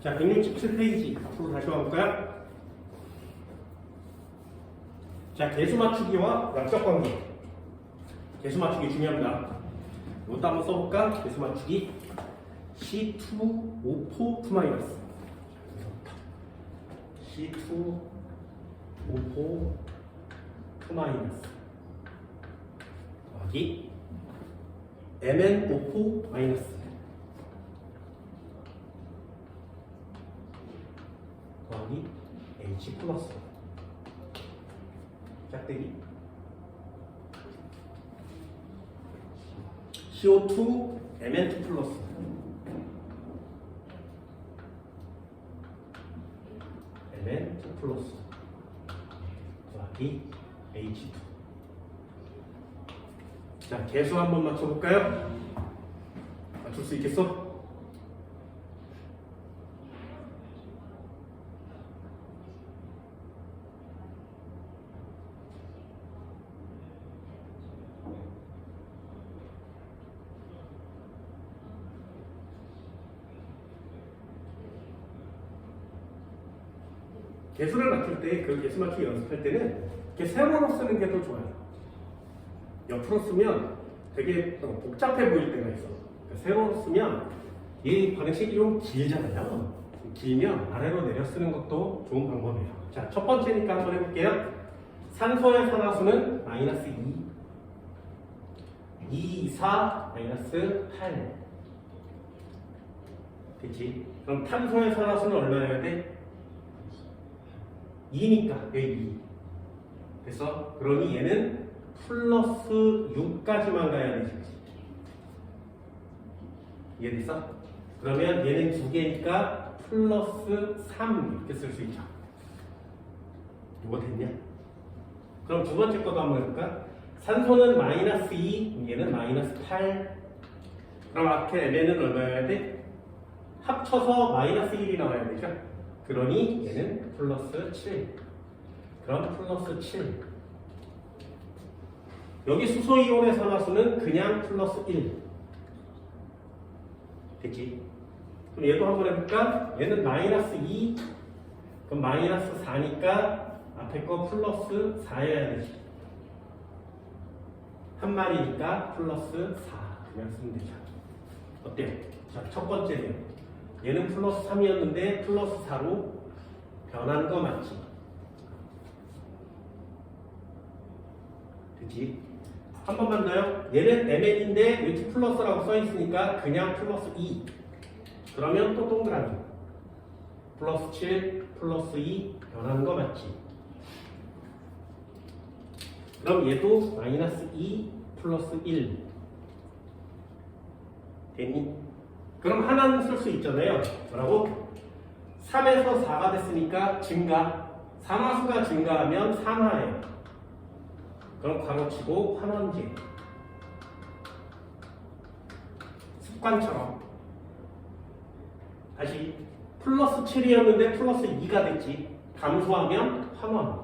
자, 167페이지 앞으로 다시 와볼까요? 자, 개수 맞추기와 약적 관계. 개수 맞추기 중요합니다. 이것도 한번 써볼까? 개수 맞추기 C2 5포 2 마이너스 C2 5포 2 마이너스 더하기 MN 5포 마이너스 더하기 H 플러스 짝대기 CO2 MN2 플러스 MN2 플러스 더하기 H2. 자, 개수 한번 맞춰볼까요? 맞출 수 있겠어? 개수를 맞출 때, 그 개수 맞추기 연습할 때는 이렇게 세로로 쓰는 게 더 좋아요. 옆으로 쓰면 되게 복잡해 보일 때가 있어. 그러니까 세로로 쓰면 이 방식이 좀 길잖아요. 길면 아래로 내려 쓰는 것도 좋은 방법이에요. 자, 첫 번째니까 한번 해볼게요. 산소의 산화수는 마이너스 2, 4, 마이너스 8. 그치? 그럼 탄소의 산화수는 얼마여야 돼? 2니까 여기 2. 그래서 그러니 얘는 플러스 6까지만 가야 되지. 이해됐어? 그러면 얘는 두 개니까 플러스 3 이렇게 쓸 수 있죠. 이거 됐냐? 그럼 두 번째 것도 한번 해볼까? 산소는 마이너스 2, 얘는 마이너스 8. 그럼 앞에 MN은 얼마여야 돼? 합쳐서 마이너스 1이 나와야 되죠? 그러니 얘는 플러스 7. 그럼 플러스 7. 여기 수소이온의 산화수는 그냥 플러스 1. 됐지? 그럼 얘도 한번 해볼까? 얘는 마이너스 2. 그럼 마이너스 4니까 앞에 거 플러스 4여야 되지. 한 마리니까 플러스 4. 그냥 쓰면 되죠. 어때요? 자, 첫 번째는 얘는 플러스 3이었는데 플러스 4로 변한 거 맞지? 그치? 한 번만 더요. 얘는 MN인데 여기 플러스라고 써있으니까 그냥 플러스 2. 그러면 또 동그라미. 플러스 7, 플러스 2 변한 거 맞지? 그럼 얘도 마이너스 2, 플러스 1. 됐니? 그럼 하나는 쓸 수 있잖아요. 뭐라고? 3에서 4가 됐으니까 증가. 산화수가 증가하면 산화예요. 그럼 괄호치고 환원제. 습관처럼. 다시 플러스 7이었는데 플러스 2가 됐지. 감소하면 환원.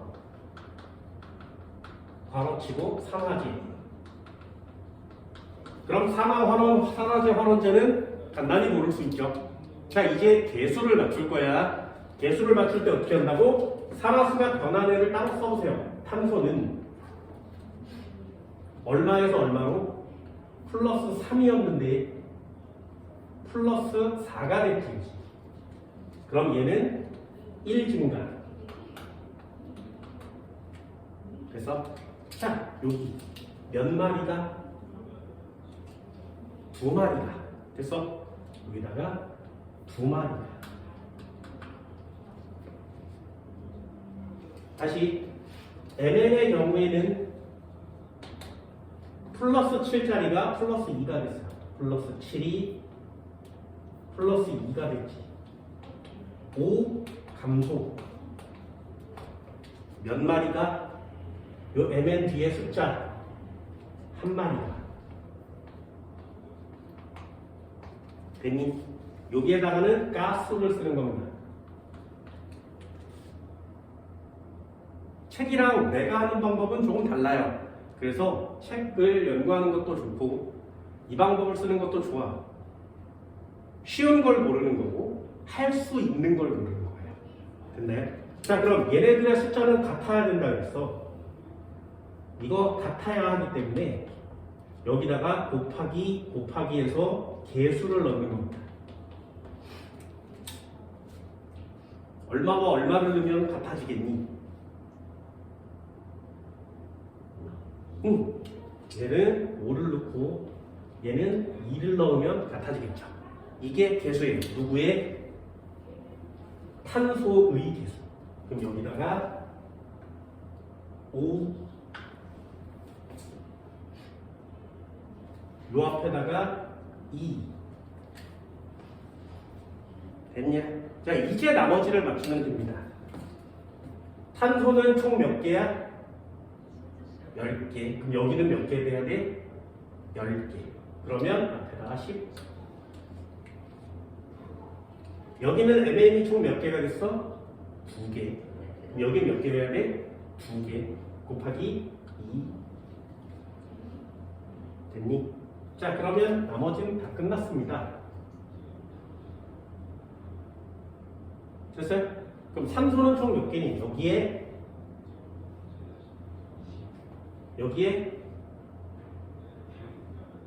괄호치고 산화제. 그럼 산화, 환원, 산화제, 환원제는 간단히 모를 수 있죠. 자, 이제 개수를 맞출 거야. 개수를 맞출 때 어떻게 한다고? 산화수가 변한 애를 따로 써보세요. 탄소는 얼마에서 얼마로? 플러스 3이었는데 플러스 4가 됐지. 그럼 얘는 1 증가. 그래서 자, 여기 몇 마리다? 2마리다. 됐어? 여기다가 2마리다. 다시 MN의 경우에는 플러스 7짜리가 플러스 2가 됐어요. 플러스 7이 플러스 2가 됐지. 5 감소. 몇 마리가? 요 MN 뒤에 숫자 한 마리가. 됐니? 여기에다가는 가스를 쓰는 겁니다. 책이랑 내가 하는 방법은 조금 달라요. 그래서 책을 연구하는 것도 좋고 이 방법을 쓰는 것도 좋아. 쉬운 걸 모르는 거고 할 수 있는 걸 모르는 거예요. 됐나요? 자, 그럼 얘네들의 숫자는 같아야 된다 그랬어. 이거 같아야 하기 때문에 여기다가 곱하기해서 개수를 넣는 겁니다. 얼마와 얼마를 넣으면 같아지겠니? 얘는 5를 넣고 얘는 2를 넣으면 같아지겠죠. 이게 개수예요. 누구의? 탄소의 개수. 그럼 여기다가 5, 요 앞에다가 2. 됐냐? 자, 이제 나머지를 맞추면 됩니다. 탄소는 총 몇 개야? 10개. 그럼 여기는 몇 개 돼야 돼? 10개. 그러면 앞에다가 10. 여기는 MN이 총 몇 개가 됐어? 2개. 그럼 여기 몇 개 돼야 돼? 2개. 곱하기 2. 됐니? 자, 그러면 나머지는 다 끝났습니다. 됐어요? 그럼 산소는 총 몇 개니? 여기에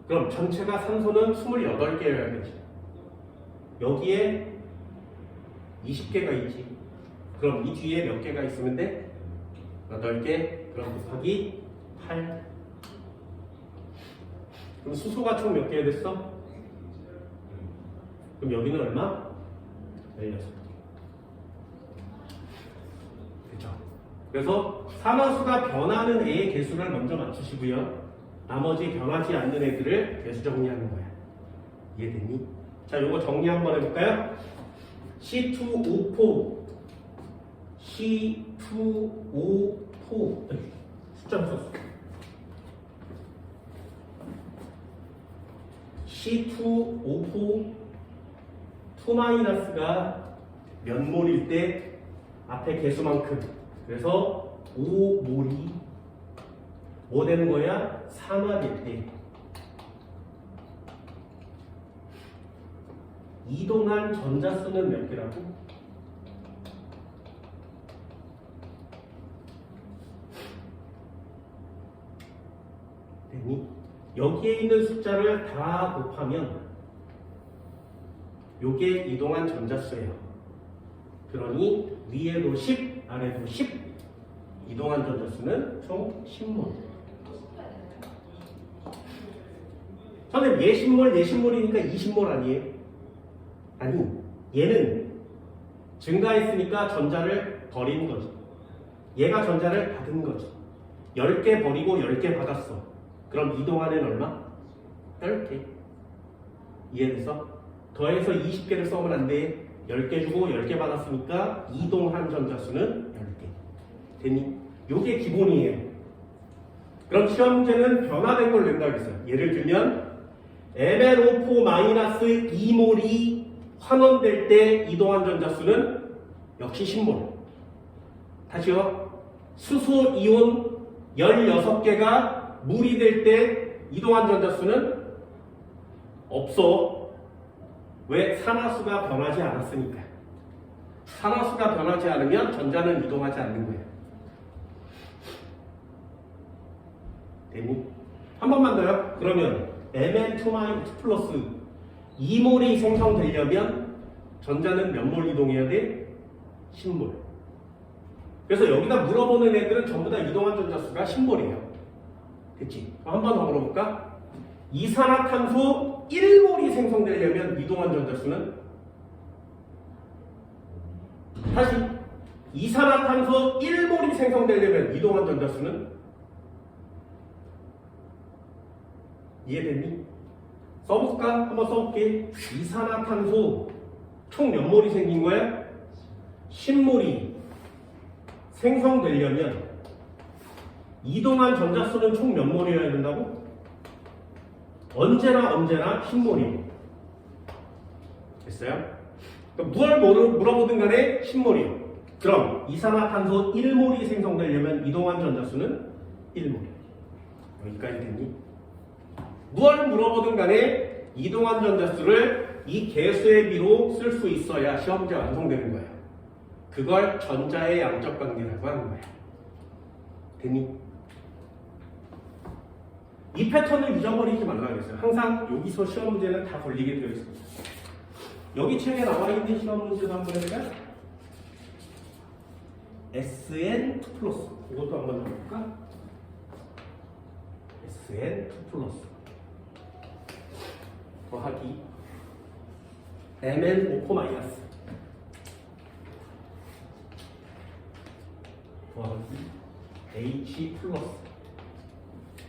그럼 전체가 산소는 28개여야 되지. 여기에 20개가 있지. 그럼 이 뒤에 몇 개가 있으면 돼? 8개. 그럼 곱하기 8. 그럼 수소가 총 몇 개 됐어? 그럼 여기는 얼마? 16개. 됐죠? 그래서 산화수가 변하는 애의 개수를 먼저 맞추시고요. 나머지 변하지 않는 애들을 개수 정리하는 거야. 이해됐니? 자, 요거 정리 한번 해볼까요? C2O4 숫자 썼어. C2O4 2-가 몇 몰일 때 앞에 개수만큼. 그래서 5몰이 뭐 되는 거야? 산화될 때 이동한 전자수는 몇 개라고? 됐니? 여기에 있는 숫자를 다 곱하면 요게 이동한 전자수예요. 그러니 위에도 10, 아래도 10. 이동한 전자수는 총 10몰. 선생님, 얘 10몰, 얘 10몰이니까 20몰 아니에요? 아니, 얘는 증가했으니까 전자를 버린 거지. 얘가 전자를 받은 거지. 10개 버리고 10개 받았어. 그럼 이동한 애는 얼마? 10개. 이해돼서? 더해서 20개를 써면 안 돼. 10개 주고 10개 받았으니까 이동한 전자수는 10개. 됐니? 요게 기본이에요. 그럼 시험 문제는 변화된 걸 낸다고 했어요. 예를 들면 MnO4-2몰이 환원될 때 이동한 전자수는 역시 10몰. 다시요. 수소 이온 16개가 물이 될 때 이동한 전자수는 없어. 왜? 산화수가 변하지 않았으니까. 산화수가 변하지 않으면 전자는 이동하지 않는 거예요. 됐니? 한 번만 더요. 그러면 Mn2 플러스 2몰이 생성되려면 전자는 몇 몰 이동해야 돼? 10몰. 그래서 여기다 물어보는 애들은 전부 다 이동한 전자수가 10몰이에요. 됐지? 한 번 더 물어볼까? 이산화탄소 1몰이 생성되려면 이동한 전자수는? 다시 이산화탄소 1몰이 생성되려면 이동한 전자수는? 이해됐니? 써볼까? 한번 써볼게. 이산화탄소 총 몇 몰이 생긴 거야? 10몰이 생성되려면 이동한 전자수는 총 몇 몰이어야 된다고? 언제나 10몰이에요. 됐어요? 그러니까 뭘 물어보든 간에 10몰이에요. 그럼 이산화탄소 1몰이 생성되려면 이동한 전자수는 1몰. 여기까지 됐니? 무엇을 물어보든 간에 이동한 전자수를 이 개수의 비로 쓸 수 있어야 시험 문제 완성되는 거예요. 그걸 전자의 양적 관계라고 하는 거예요. 됐니? 이 패턴을 잊어버리지 말라고 했어요. 항상 여기서 시험 문제는 다 걸리게 되어 있습니다. 여기 책에 나와 있는 시험 문제도 한번 해볼까요? SN2 플러스 이것도 한번 해볼까? SN2 플러스 더하기 MN5 마이너스 더하기 H 플러스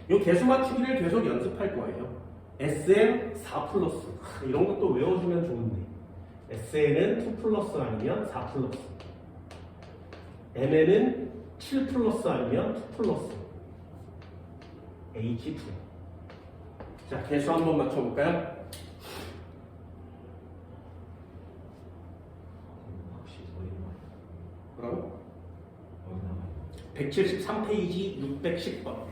이 개수 맞추기를 계속 연습할 거예요. SM4 플러스 이런 것도 외워주면 좋은데 SN은 2 플러스 아니면 4 플러스 MN은 7 플러스 아니면 2 플러스 H2 자 개수 한번 맞춰볼까요? 뭐라고? 173페이지 610번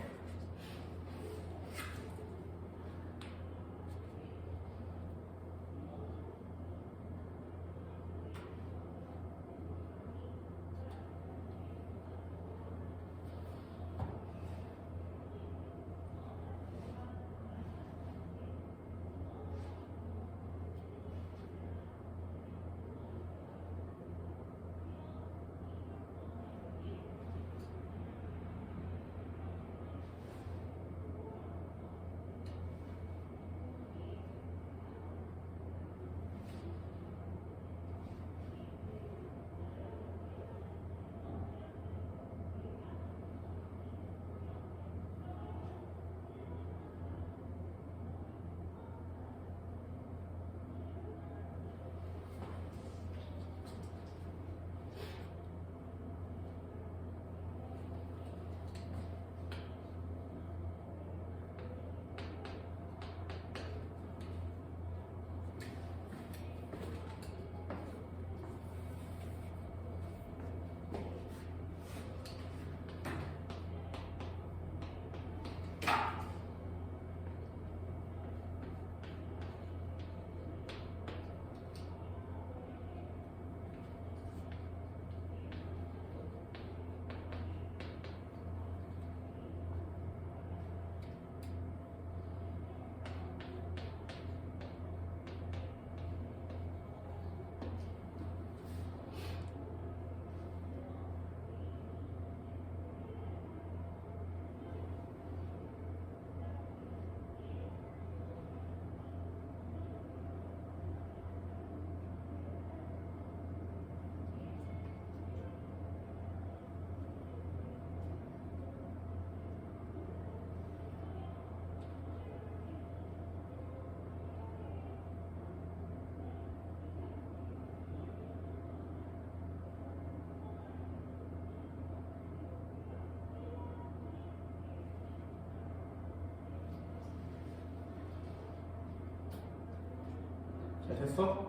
자, 됐어?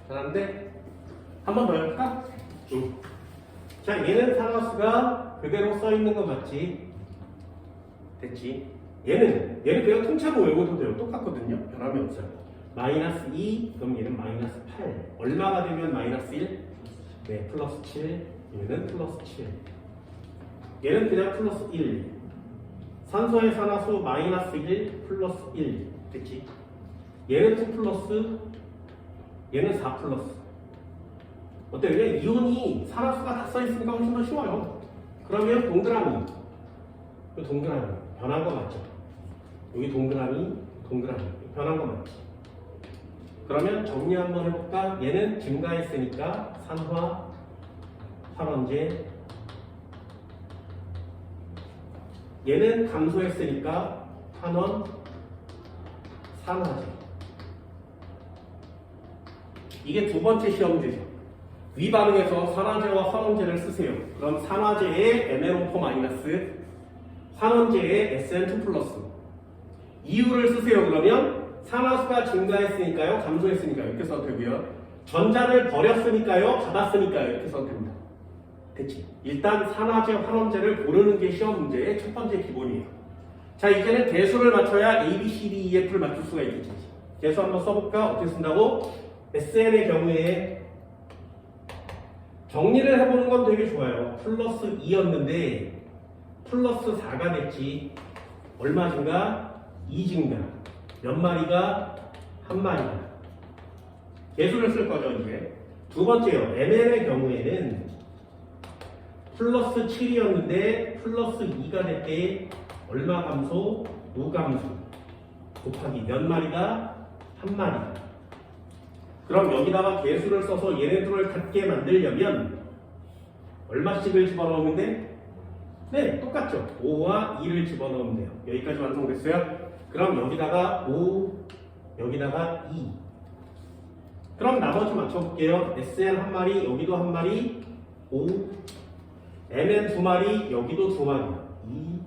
잘하는데? 한 번 더 해볼까? 자, 얘는 산화수가 그대로 써있는 거 맞지? 됐지? 얘는 그냥 통째로 외워도 돼요. 똑같거든요. 변함이 없어요. 마이너스 2, 그럼 얘는 마이너스 8. 얼마가 되면 마이너스 1? 네, 플러스 7. 얘는 플러스 7. 얘는 그냥 플러스 1. 산소의 산화수 마이너스 1, 플러스 1. 됐지? 얘는 2 플러스, 얘는 4 플러스. 어때? 그냥 이온이 산화수가 다 써있으니까 훨씬 더 쉬워요. 그러면 동그라미. 이 동그라미. 변한 거 맞죠? 여기 동그라미. 변한 거 맞지? 그러면 정리 한번 해볼까? 얘는 증가했으니까 산화, 산원제. 얘는 감소했으니까 탄원, 산화제. 이게 두 번째 시험 문제죠. 위 반응에서 산화제와 환원제를 쓰세요. 그럼 산화제의 MnO4- 환원제의 SN2+. 이유를 쓰세요. 그러면 산화수가 증가했으니까요, 감소했으니까요. 이렇게 써도 되고요. 전자를 버렸으니까요, 받았으니까요. 이렇게 써도 됩니다. 됐지? 일단 산화제, 환원제를 고르는 게 시험 문제의 첫 번째 기본이에요. 자, 이제는 대수를 맞춰야 A, B, C, D, E, F를 맞출 수가 있겠지. 계수 한번 써볼까? 어떻게 쓴다고? SN의 경우에 정리를 해보는 건 되게 좋아요. 플러스 2였는데 플러스 4가 됐지. 얼마 증가? 2 증가. 몇 마리가? 한 마리가. 계수를 쓸 거죠, 이제. 두 번째요. MN의 경우에는 플러스 7이었는데 플러스 2가 될 때 얼마 감소? 무감소. 곱하기 몇 마리가? 한 마리. 그럼 여기다가 계수를 써서 얘네들을 같게 만들려면 얼마씩을 집어넣으면 네, 똑같죠. 5와 2를 집어넣으면 돼요. 여기까지 완성됐어요? 그럼 여기다가 5, 여기다가 2. 그럼 나머지 맞춰볼게요. SN 한 마리, 여기도 한 마리, 5. MN 두 마리, 여기도 두 마리, 2.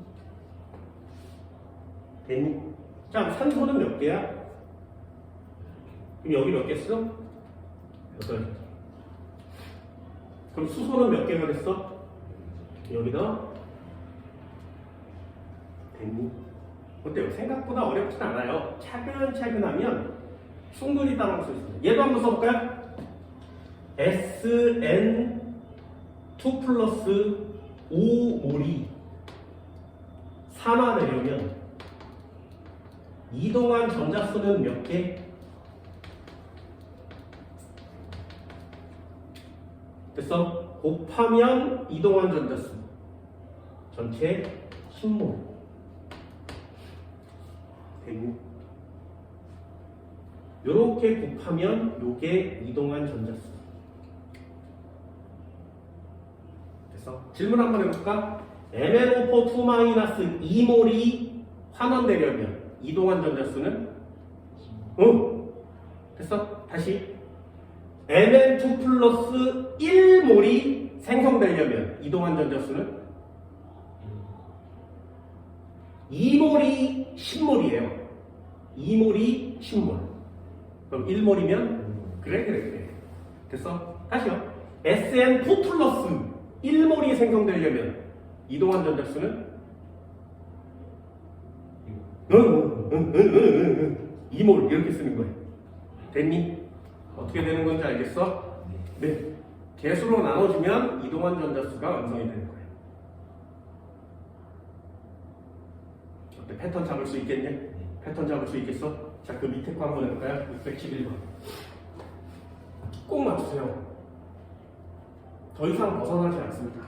됐니? 자, 산소는 몇 개야? 그럼 여기 몇 개 써? 8개. 그럼 수소는 몇 개가 됐어? 여기다 됐니? 어때요? 생각보다 어렵진 않아요. 차근차근 하면 충분히 따라올 수 있습니다. 얘도 한번 써볼까요? SN2 플러스 5몰이 산화되려면 이동한 전자수는 몇 개? 됐어? 곱하면 이동한 전자수 전체 10몰 됐니? 요렇게 곱하면 요게 이동한 전자수. 됐어? 질문 한번 해볼까? MnO4 2-2몰이 환원되려면 이동한 전자수는? 됐어? 다시 Mn2 플러스 1몰이 생성되려면 이동한 전자수는? 2몰이 10몰이에요. 2몰이 10몰. 그럼 1몰이면? 그래. 됐어? 다시요. SN4 플러스 1몰이 생성되려면 이동한 전자수는? 2몰 이렇게 쓰는 거예요. 됐니? 어떻게 되는 건지 알겠어? 네. 개수로 나눠주면 이동한 전자수가 완성이 되는 거예요. 어때? 패턴 잡을 수 있겠냐? 패턴 잡을 수 있겠어? 자, 그 밑에 거 한번 해볼까요? 611번. 꼭 맞추세요. 더 이상 벗어나지 않습니다.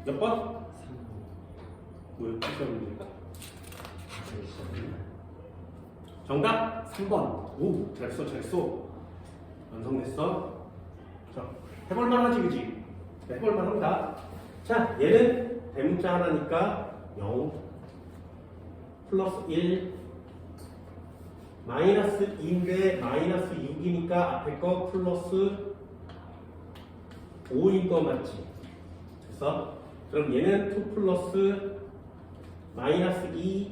몇 번? 뭐야? 시험입니까? 정답 3번. 오, 잘써. 완성됐어. 자, 해볼만 하지, 그지? 네, 해볼만 합니다. 자, 얘는 대문자 하나니까 0 플러스 1 마이너스 2인데 마이너스 6이니까 앞에 거 플러스 5인 거 맞지? 됐어? 그럼 얘는 2 플러스 마이너스 2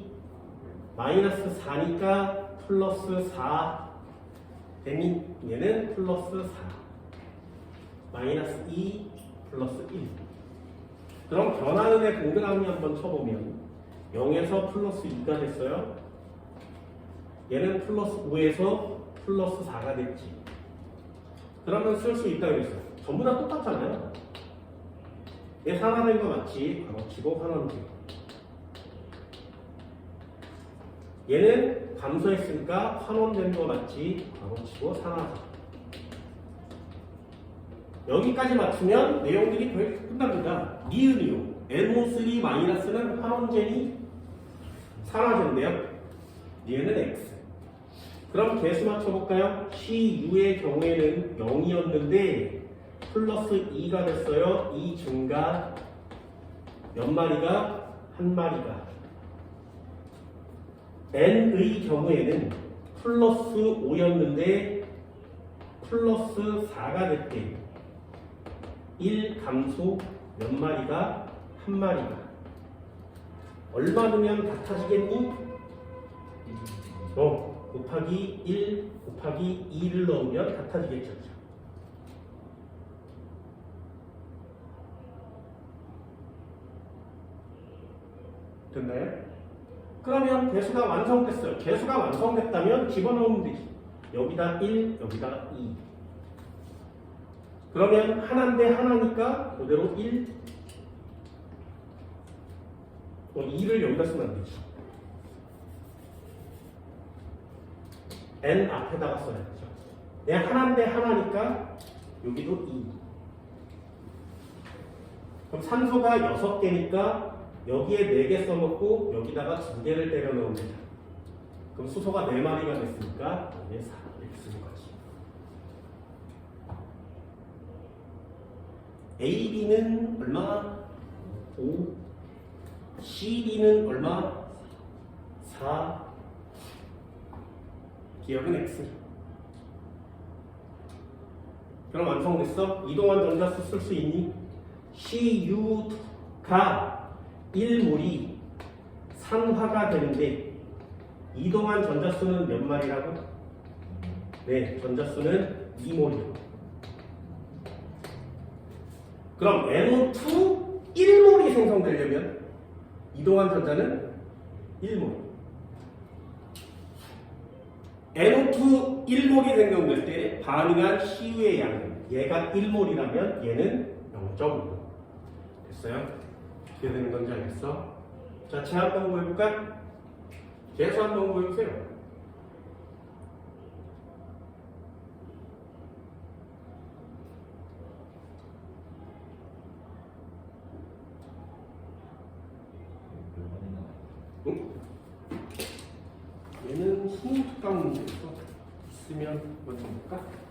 마이너스 4니까 플러스 4 되니 얘는 플러스 4 마이너스 2 플러스 1. 그럼 변하는 애 동그라미 한번 쳐보면 0에서 플러스 2가 됐어요. 얘는 플러스 5에서 플러스 4가 됐지. 그러면 쓸 수 있다고 했어요. 전부 다 똑같잖아요. 얘 산화된 거 맞지? 바로 치고 환원지. 얘는 감소했으니까 환원된 거 맞지? 바로 치고 산화지. 여기까지 맞추면 내용들이 거의 끝납니다. 니은이요. NO3 마이너스는 환원제니 산화제인데요. 얘는 X. 그럼 개수 맞춰볼까요? CU의 경우에는 0이었는데 플러스 2가 됐어요. 2 증가 몇 마리가? 한 마리가. N의 경우에는 플러스 5였는데 플러스 4가 됐대. 1 감소 몇 마리가? 한 마리가. 얼마 넣으면 같아지겠니? 곱하기 1 곱하기 2를 넣으면 같아지겠죠. 됐나요? 그러면 개수가 완성됐어요. 개수가 완성됐다면 집어넣으면 되지. 여기다 1, 여기다 2. 그러면 하나인데 하나니까 그대로 1, 2를 여기다 쓰면 안 되지. n 앞에다가 써야죠. 내 하나인데 하나니까 여기도 2. 그럼 산소가 6개니까 여기에 4개 써먹고 여기다가 2개를 때려 넣습니다. 그럼 수소가 4마리가 됐으니까 여기에 4 이렇게 쓰는 거지. AB는 얼마? 5. CB는 얼마? 4. 기억은 X. 그럼 완성됐어? 이동한 전자수 쓸 수 있니? CU가 1몰이 산화가 되는데 이동한 전자수는 몇 마리라고? 네, 전자수는 2몰이요. 그럼 NO2 1몰이 생성되려면 이동한 전자는 1몰. NO2 1몰이 생성될 때 반응한 CU의 양은 얘가 1몰이라면 얘는 0.5. 됐어요? 어떻게 되는 건지 알겠어? 자, 제한 한번 보여볼까? 계수 한번 보여주세요. 응? 얘는 수능 특강 문제에서 있으면 먼저 볼까?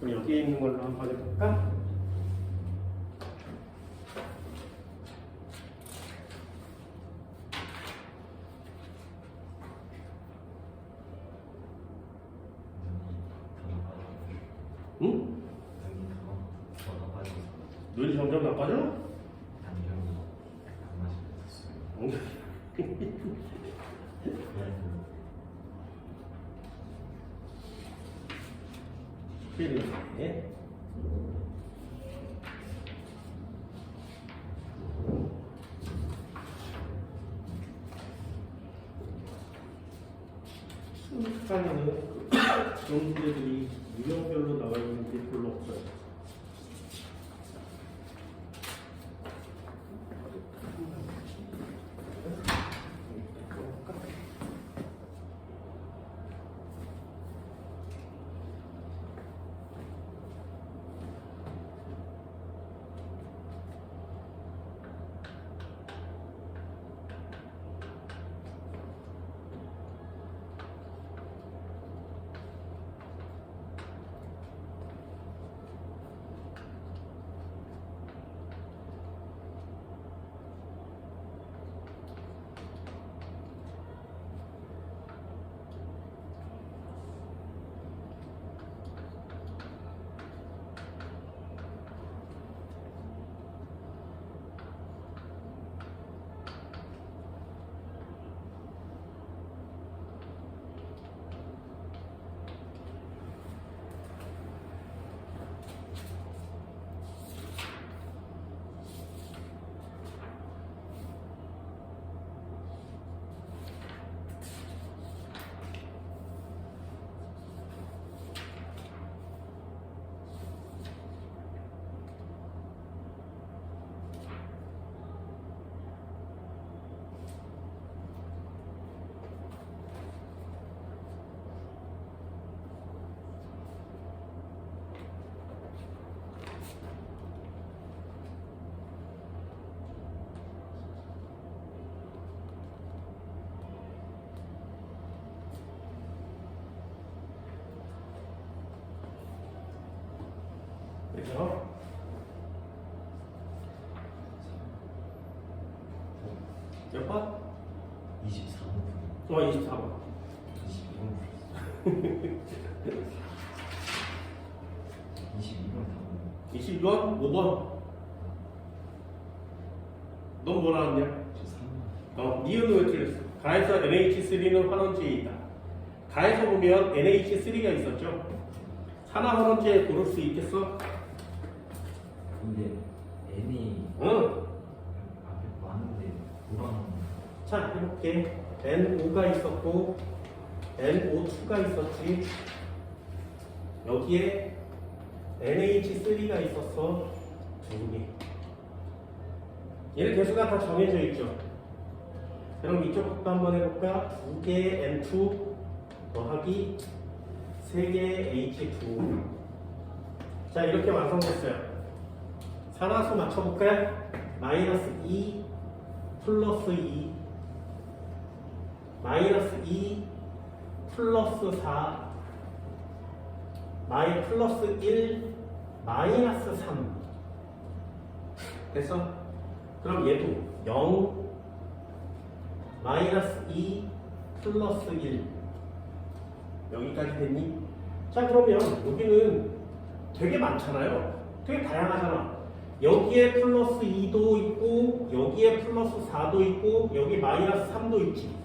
그럼 여기에 있는 걸로 한번 해볼까? 응? 눈이 점점 나빠져? 응? 필요해. 순간에는 그런 문제들이 유형별로 나와 있는 게 별로 없어요. 그죠? 몇 번? 24번. 24번. 22번. 22번? 5번? 넌 뭐 나왔냐? 저 3번. 니은은 왜 틀렸어? 가에서 NH3는 환원지에 있다. 가에서 보면 NH3가 있었죠? 산화 환원지에 고를 수 있겠어? 근데 N이 응. 앞에 많은데 5번. 자, 이렇게 NO가 있었고 NO2가 있었지. 여기에 NH3가 있었어. 두 개. 얘는 개수가 다 정해져 있죠. 그럼 이쪽부터 한번 해볼까? 2개의 N2 더하기 3개의 H2. 자, 이렇게 완성됐어요. 산화수 맞춰볼까요? 마이너스 2 플러스 2 마이너스 2 플러스 4 플러스 1 마이너스 3 됐어? 그럼 얘도 0 마이너스 2 플러스 1 여기까지 됐니? 자, 그러면 여기는 되게 많잖아요. 되게 다양하잖아. 여기에 플러스 2도 있고 여기에 플러스 4도 있고 여기 마이너스 3도 있지.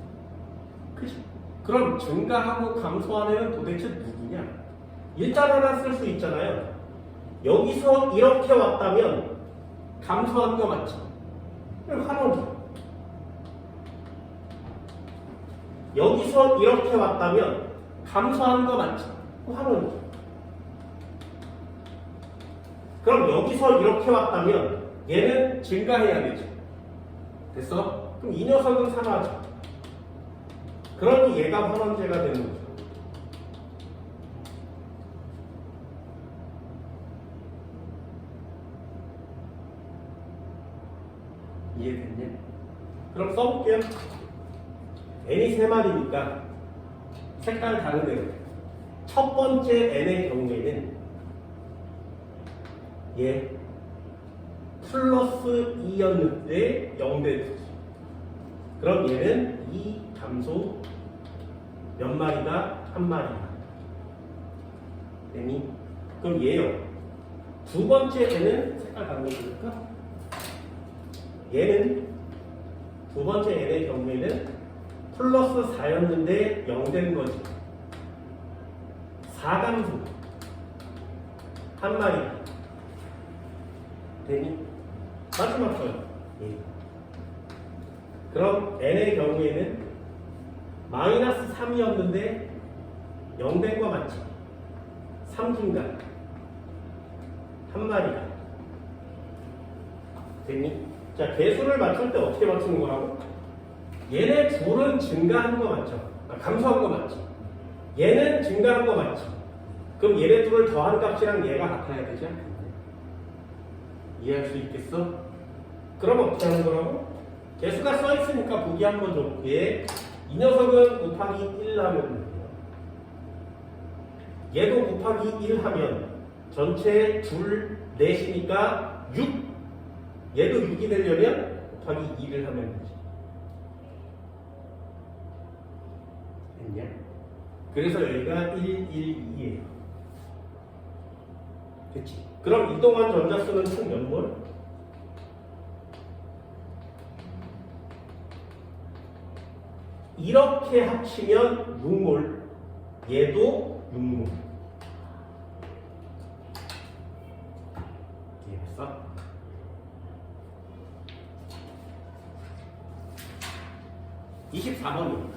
그치? 그럼 증가하고 감소한 애는 도대체 누구냐? 일자 하나 쓸 수 있잖아요. 여기서 이렇게 왔다면 감소한 거 맞지? 환원기. 여기서 이렇게 왔다면 감소한 거 맞지? 환원기. 그럼 여기서 이렇게 왔다면 얘는 증가해야 되죠. 됐어? 그럼 이 녀석은 산화죠. 그러니 얘가 환원제가 되는 거죠. 이해됐냐? 그럼 써볼게요. n이 3마리니까 색깔 다른 대로 첫 번째 n의 경우에는 얘 플러스 2였는데 0대 2지. 그럼 얘는 이 감소 몇 마리가 한 마리야. 되니? 그럼 얘요. 두 번째 애는 색깔 다른 거 보니까 얘는 두 번째 애의 경우에는 플러스 4였는데 0 된 거지. 4감소 한 마리가 되니? 마지막 거요. 예. 그럼 n의 경우에는 마이너스 3이었는데 0 된 거 맞지? 3중간 한 마리가 됐니? 자, 개수를 맞출 때 어떻게 맞추는 거라고? 얘네 둘은 증가한 거 맞죠? 감소한 거 맞지? 얘는 증가한 거 맞지? 그럼 얘네 둘을 더한 값이랑 얘가 같아야 되지 않겠네? 이해할 수 있겠어? 그럼 어떻게 하는 거라고? 개수가 써있으니까 보기 한번 줘. 얘, 이 녀석은 곱하기 1 하면 돼요. 얘도 곱하기 1 하면 전체 둘, 넷이니까 6. 얘도 6이 되려면 곱하기 2를 하면 되지. 됐냐? 그래서 여기가 1, 1, 2예요. 됐지? 그럼 이동한 전자수는 총 몇 몰? 이렇게 합치면 6몰. 얘도 6몰. 이해했어? (24번입니다)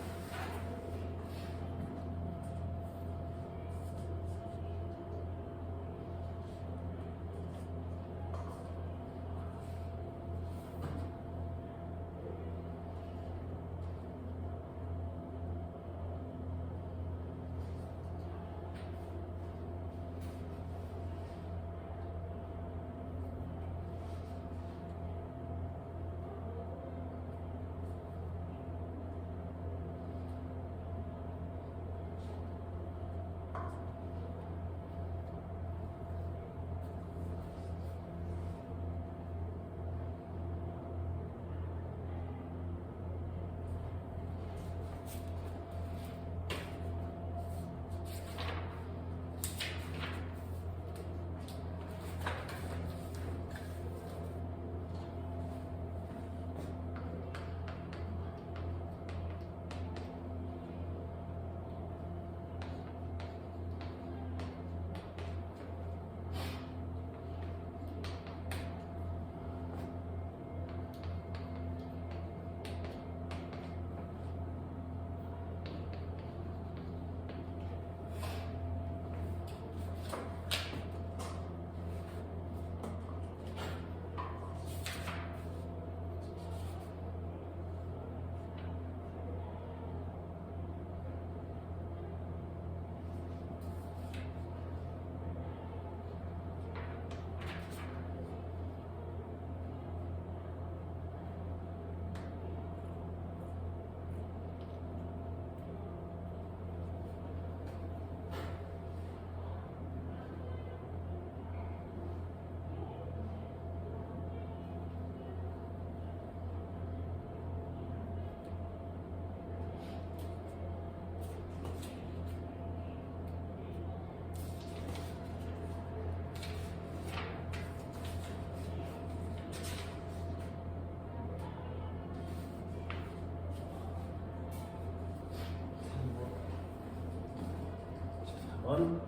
번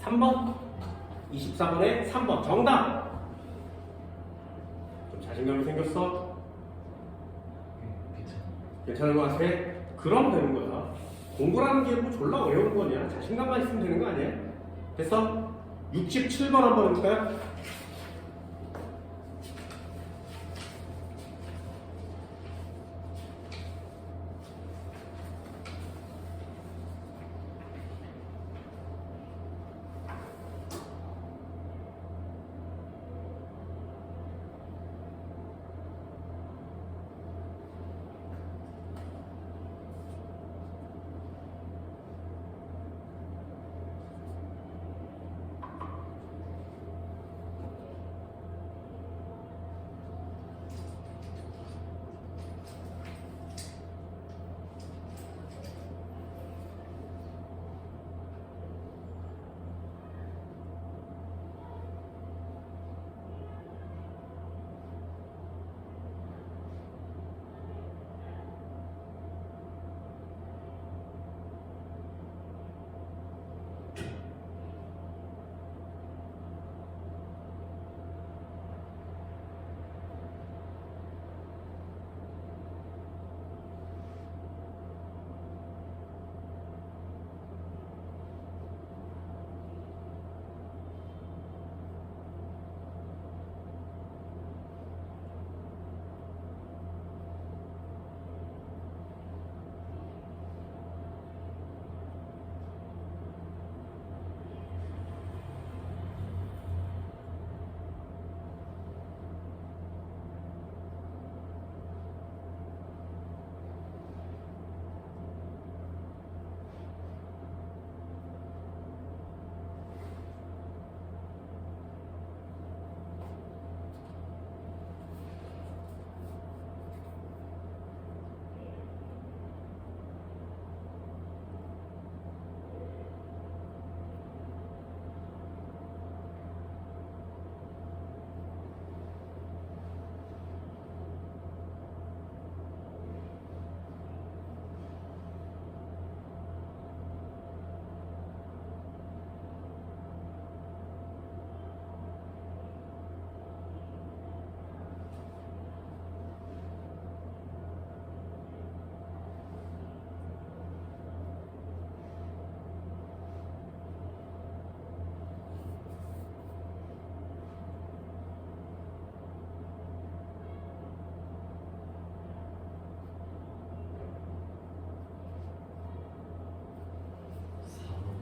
3번 24번에 3번 정답. 좀 자신감이 생겼어? 괜찮은 거 같아? 그럼 되는 거야. 공부라는 게 뭐 졸라 어려운 거냐? 자신감만 있으면 되는 거 아니야? 됐어? 67번 한번 해볼까요?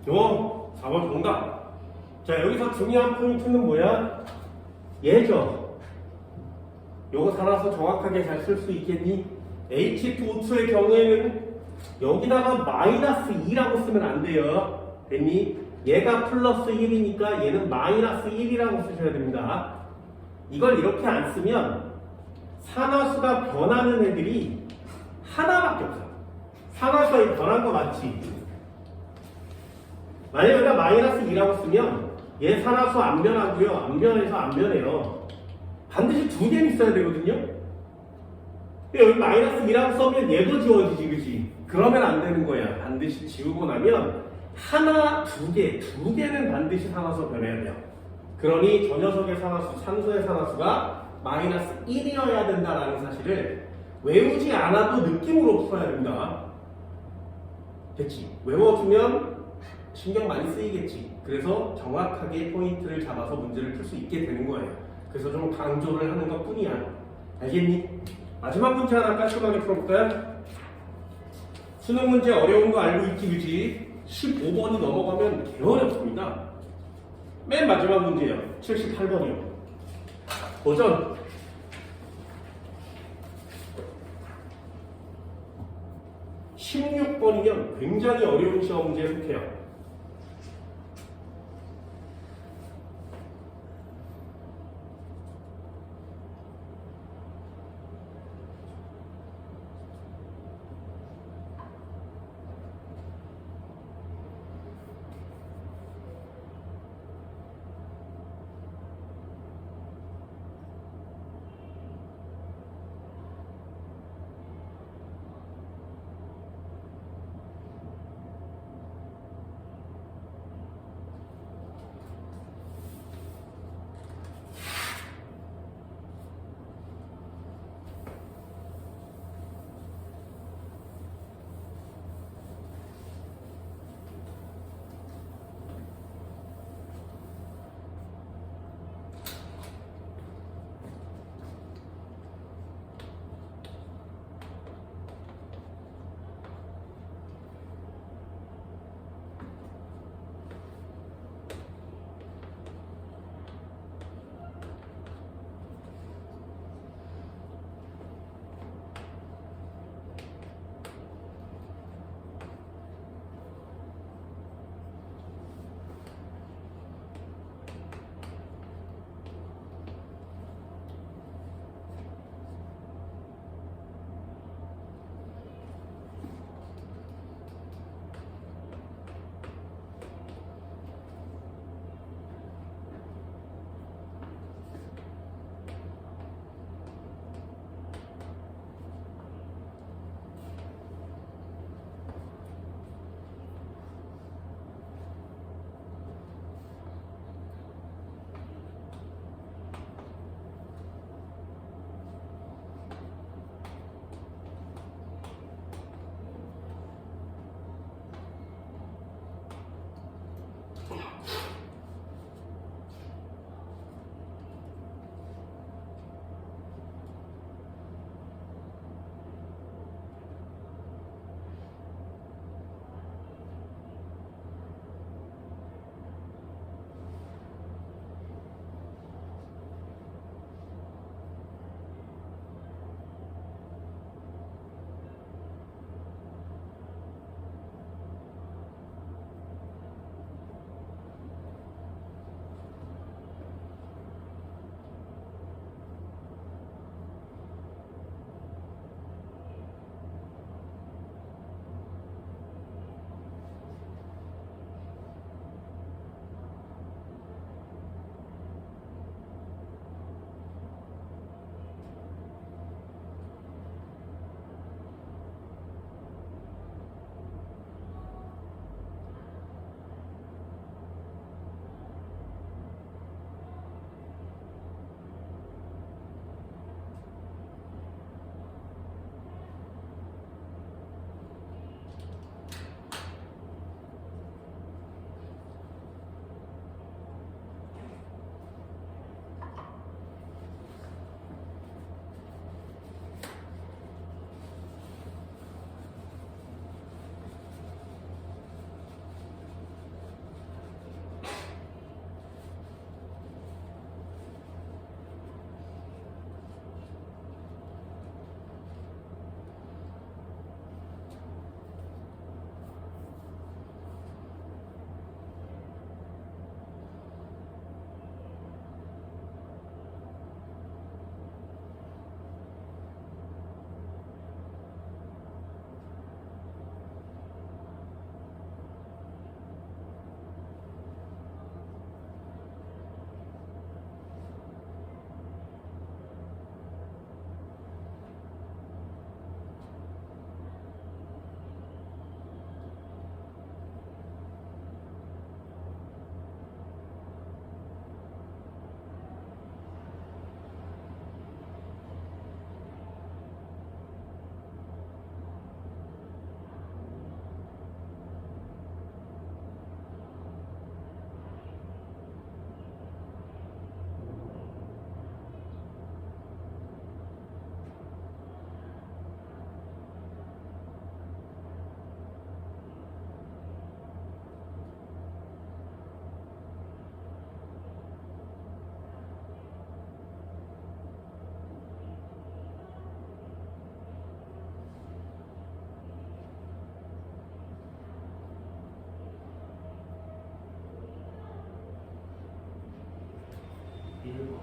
요 4번 정답. 자, 여기서 중요한 포인트는 뭐야? 얘죠. 요거 살아서 정확하게 잘 쓸 수 있겠니? H2O2의 경우에는 여기다가 마이너스 2라고 쓰면 안 돼요. 됐니? 얘가 플러스 1이니까 얘는 마이너스 1이라고 쓰셔야 됩니다. 이걸 이렇게 안 쓰면 산화수가 변하는 애들이 하나밖에 없어요. 산화수가 변한 거 맞지? 만약에 여기다 마이너스 2라고 쓰면 얘 산화수 안 변하고요. 안 변해서 안 변해요. 반드시 두 개는 있어야 되거든요. 여기 마이너스 2라고 써면 얘도 지워지지, 그치? 그러면 안 되는 거야. 반드시 지우고 나면 하나, 두 개는 반드시 산화수 변해야 돼요. 그러니 저 녀석의 산화수, 산소의 산화수가 마이너스 1이어야 된다라는 사실을 외우지 않아도 느낌으로 풀어야 됩니다. 됐지? 외워주면 신경 많이 쓰이겠지. 그래서 정확하게 포인트를 잡아서 문제를 풀 수 있게 되는 거예요. 그래서 좀 강조를 하는 것 뿐이야. 알겠니? 마지막 문제 하나 깔끔하게 풀어볼까요? 수능 문제 어려운 거 알고 있지, 그지? 15번이 넘어가면 개 어렵습니다. 맨 마지막 문제예요. 78번이요. 도전! 16번이면 굉장히 어려운 시험 문제에 속해요.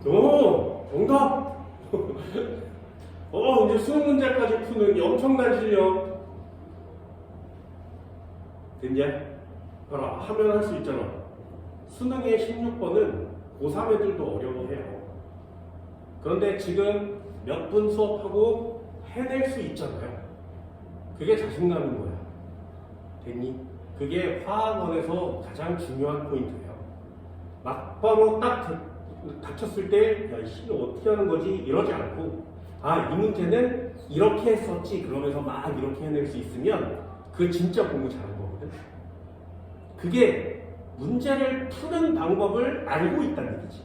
정답! 이제 수능 문제까지 푸는 이 엄청난 실력. 됐냐? 봐라, 하면 할 수 있잖아. 수능의 16번은 고3 애들도 어려워해요. 그런데 지금 몇 분 수업하고 해낼 수 있잖아요. 그게 자신감인 거야. 됐니? 그게 화학원에서 가장 중요한 포인트예요. 막바로 딱 닥쳤을 때, 야, 이거 어떻게 하는 거지? 이러지 않고, 이 문제는 이렇게 했었지. 그러면서 막 이렇게 해낼 수 있으면, 그게 진짜 공부 잘한 거거든. 그게 문제를 푸는 방법을 알고 있다는 얘기지.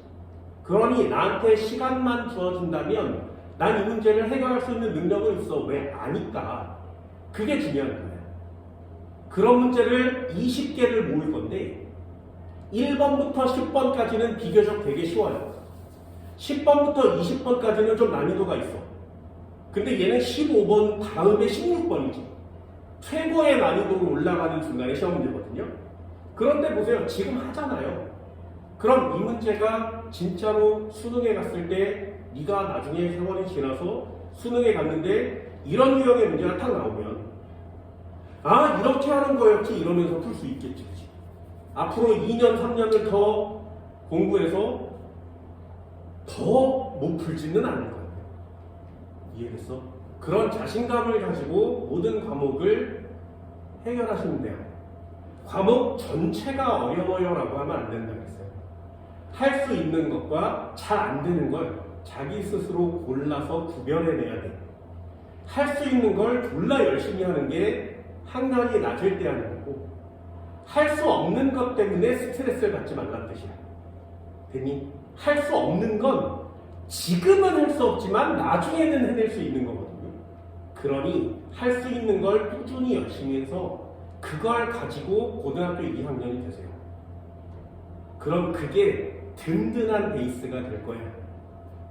그러니 나한테 시간만 주어진다면, 난 이 문제를 해결할 수 있는 능력은 있어. 왜? 아니까. 그게 중요한 거야. 그런 문제를 20개를 모을 건데 1번부터 10번까지는 비교적 되게 쉬워요. 10번부터 20번까지는 좀 난이도가 있어. 근데 얘는 15번 다음에 16번이지. 최고의 난이도로 올라가는 중간에 시험 문제거든요. 그런데 보세요. 지금 하잖아요. 그럼 이 문제가 진짜로 수능에 갔을 때 네가 나중에 세월이 지나서 수능에 갔는데 이런 유형의 문제가 딱 나오면 이렇게 하는 거였지 이러면서 풀 수 있겠지. 그치? 앞으로 2년, 3년을 더 공부해서 더 못 풀지는 않을 거예요. 이해됐어? 그런 자신감을 가지고 모든 과목을 해결하시면 돼요. 과목 전체가 어려워요라고 하면 안 된다고 했어요. 할 수 있는 것과 잘 안 되는 걸 자기 스스로 골라서 구별해내야 돼. 할 수 있는 걸 졸라 열심히 하는 게 학년이 낮을 때 하는 거고, 할 수 없는 것 때문에 스트레스를 받지 말라는 뜻이야. 됐니? 할 수 없는 건 지금은 할 수 없지만 나중에는 해낼 수 있는 거거든요. 그러니 할 수 있는 걸 꾸준히 열심히 해서 그걸 가지고 고등학교 2학년이 되세요. 그럼 그게 든든한 베이스가 될 거예요.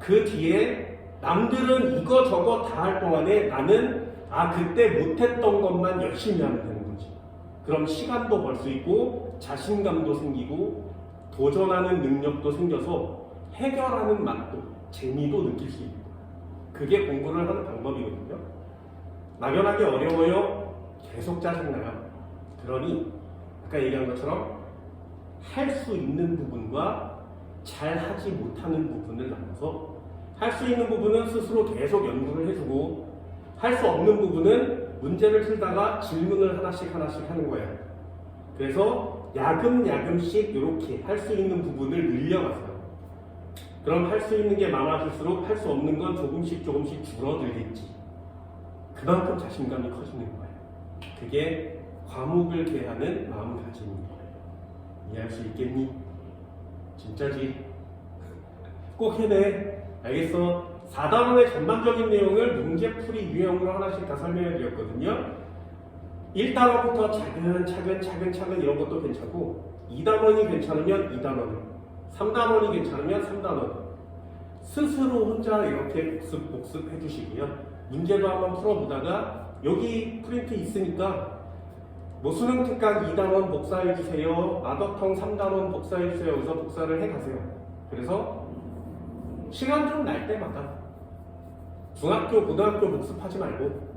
그 뒤에 남들은 이거 저거 다 할 동안에 나는 그때 못했던 것만 열심히 하면 되는 거지. 그럼 시간도 벌 수 있고 자신감도 생기고 도전하는 능력도 생겨서 해결하는 맛도 재미도 느낄 수 있고, 그게 공부를 하는 방법이거든요. 막연하게 어려워요? 계속 짜증나요. 그러니 아까 얘기한 것처럼 할 수 있는 부분과 잘 하지 못하는 부분을 나눠서 할 수 있는 부분은 스스로 계속 연구를 해주고, 할 수 없는 부분은 문제를 풀다가 질문을 하나씩 하는 거예요. 그래서 야금야금씩 이렇게 할 수 있는 부분을 늘려가세요. 그럼 할 수 있는 게 많아질수록 할 수 없는 건 조금씩 줄어들겠지. 그만큼 자신감이 커지는 거예요. 그게 과목을 대하는 마음가짐인 거예요. 이해할 수 있겠니? 진짜지? 꼭 해내. 알겠어? 4단원의 전반적인 내용을 문제풀이 유형으로 하나씩 다 설명해 드렸거든요. 1단원부터 차근 이런 것도 괜찮고, 2단원이 괜찮으면 2단원, 3단원이 괜찮으면 3단원. 스스로 혼자 이렇게 복습해 주시고요. 문제도 한번 풀어보다가 여기 프린트 있으니까 수능 특강 2단원 복사해 주세요. 마더텅 3단원 복사해 주세요. 여기서 복사를 해 가세요. 그래서 시간 좀 날 때마다 중학교, 고등학교 복습하지 말고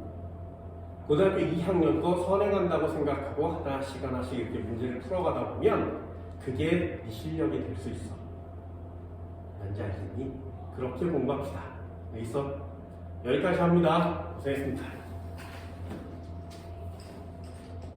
고등학교 2학년 거 선행한다고 생각하고 하나씩 이렇게 문제를 풀어가다 보면 그게 네 실력이 될 수 있어. 뭔지 알겠니? 그렇게 공부합시다. 여기서 여기까지 합니다. 고생했습니다.